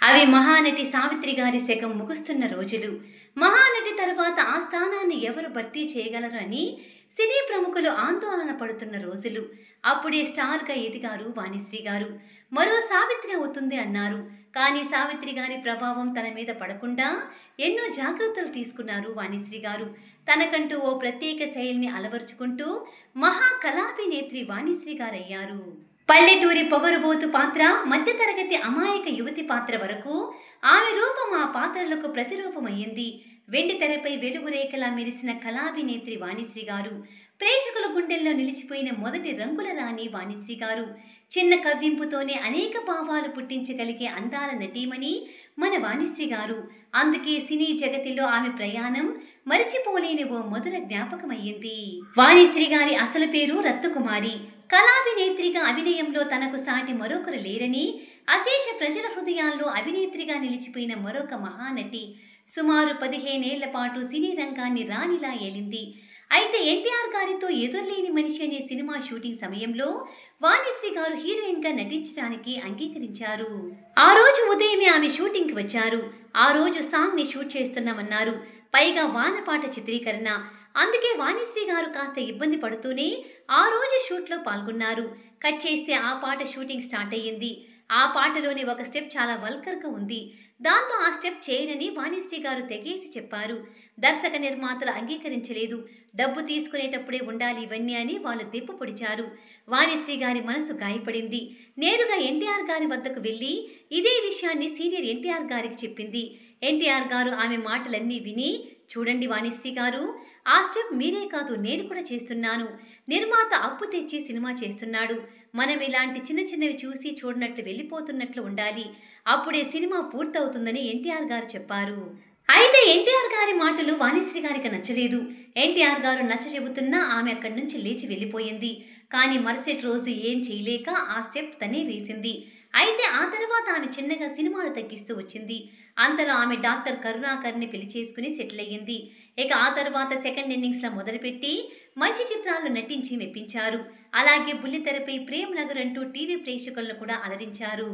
అవి మహానటి సావిత్రి గారి శకం ముగుస్తున్న రోజులు. మహానటి తర్వాత ఆ స్థానాన్ని ఎవరు భర్తీ చేయగలరు అని సినీ ప్రముఖులు ఆందోళన పడుతున్న రోజులు. అప్పుడే స్టార్గా ఎదిగారు వాణిశ్రీ గారు. మరో సావిత్రి అవుతుంది అన్నారు. కానీ సావిత్రి గారి ప్రభావం తన మీద పడకుండా ఎన్నో జాగ్రత్తలు తీసుకున్నారు వాణిశ్రీ గారు. తనకంటూ ఓ ప్రత్యేక శైలిని అలవరుచుకుంటూ మహాకళాభినేత్రి వాణిశ్రీ గారయ్యారు. పల్లెటూరి పొగరుబోతు పాత్ర, మధ్యతరగతి అమాయక యువతి పాత్ర వరకు ఆమె రూపం ఆ పాత్రలకు ప్రతిరూపమయ్యింది. వెండి తెరపై వెలుగురేఖలా మెరిసిన కళాభినేత్రి వాణిశ్రీ గారు. ప్రేక్షకుల గుండెల్లో నిలిచిపోయిన మొదటి రంగుల రాణి వాణిశ్రీ గారు. చిన్న కవ్వింపుతోనే అనేక భావాలు పుట్టించగలిగే అందాల నటీమణి మన వాణిశ్రీ గారు. అందుకే సినీ జగతిలో ఆమె ప్రయాణం మరిచిపోలేని ఓ మధుర జ్ఞాపకమయ్యింది. వాణిశ్రీ గారి అసలు పేరు రత్నకుమారి. కళాభినేత్రిగా అభినయంలో తనకు సాటి మరొకరు లేరని, అశేష ప్రజల హృదయాల్లో అభినేత్రిగా నిలిచిపోయిన మరొక మహానటి. సుమారు 15 ఏళ్ల పాటు సినీ రంగాన్ని రాణిలా ఏలింది. అయితే ఎన్టీఆర్ గారితో ఎదురులేని మనిషి అనే సినిమా షూటింగ్ సమయంలో వాణిశ్రీ గారు హీరోయిన్గా నటించడానికి అంగీకరించారు. ఆ రోజు ఉదయమే ఆమె షూటింగ్కి వచ్చారు. ఆ రోజు సాంగ్ని షూట్ చేస్తున్నామన్నారు. పైగా వానపాట చిత్రీకరణ. అందుకే వాణిశ్రీ గారు కాస్త ఇబ్బంది పడుతూనే ఆ రోజు షూట్లో పాల్గొన్నారు. కట్ చేస్తే ఆ పాట షూటింగ్ స్టార్ట్ అయ్యింది. ఆ పాటలోని ఒక స్టెప్ చాలా వల్గర్గా ఉంది. దాంతో ఆ స్టెప్ చేయనని వాణిశ్రీ గారు తెగేసి చెప్పారు. దర్శక నిర్మాతలు అంగీకరించలేదు. డబ్బు తీసుకునేటప్పుడే ఉండాలి ఇవన్నీ అని వాళ్ళు దెప్పు పొడిచారు. వాణిశ్రీ గారి మనసు గాయపడింది. నేరుగా ఎన్టీఆర్ గారి వద్దకు వెళ్ళి ఇదే విషయాన్ని సీనియర్ ఎన్టీఆర్ గారికి చెప్పింది. ఎన్టీఆర్ గారు ఆమె మాటలన్నీ విని, చూడండి వాణిశ్రీ గారు, ఆ స్టెప్ మీరే కాదు నేను కూడా చేస్తున్నాను. నిర్మాత అప్పు తెచ్చి సినిమా చేస్తున్నాడు. మనం ఇలాంటి చిన్న చిన్నవి చూసి చూడనట్లు వెళ్ళిపోతున్నట్లు ఉండాలి. అప్పుడే సినిమా పూర్తవుతుందని ఎన్టీఆర్ గారు చెప్పారు. అయితే ఎన్టీఆర్ గారి మాటలు వాణిశ్రీ గారికి నచ్చలేదు. ఎన్టీఆర్ గారు నచ్చ చెబుతున్నా ఆమె అక్కడి నుంచి లేచి వెళ్ళిపోయింది. కానీ మరుసటి రోజు ఏం చేయలేక ఆ స్టెప్ తనే వేసింది. అయితే ఆ తర్వాత ఆమె చిన్నగా సినిమాలు తగ్గిస్తూ వచ్చింది. అంతలో ఆమె డాక్టర్ కరుణాకర్ని పెళ్లి చేసుకుని సెటిల్ అయ్యింది. ఇక ఆ తర్వాత సెకండ్ ఇన్నింగ్స్లో మొదలుపెట్టి మంచి చిత్రాల్లో నటించి మెప్పించారు. అలాగే బుల్లితెరపై ప్రేమ్ నగర్ అంటూ టీవీ ప్రేక్షకులను కూడా అలరించారు.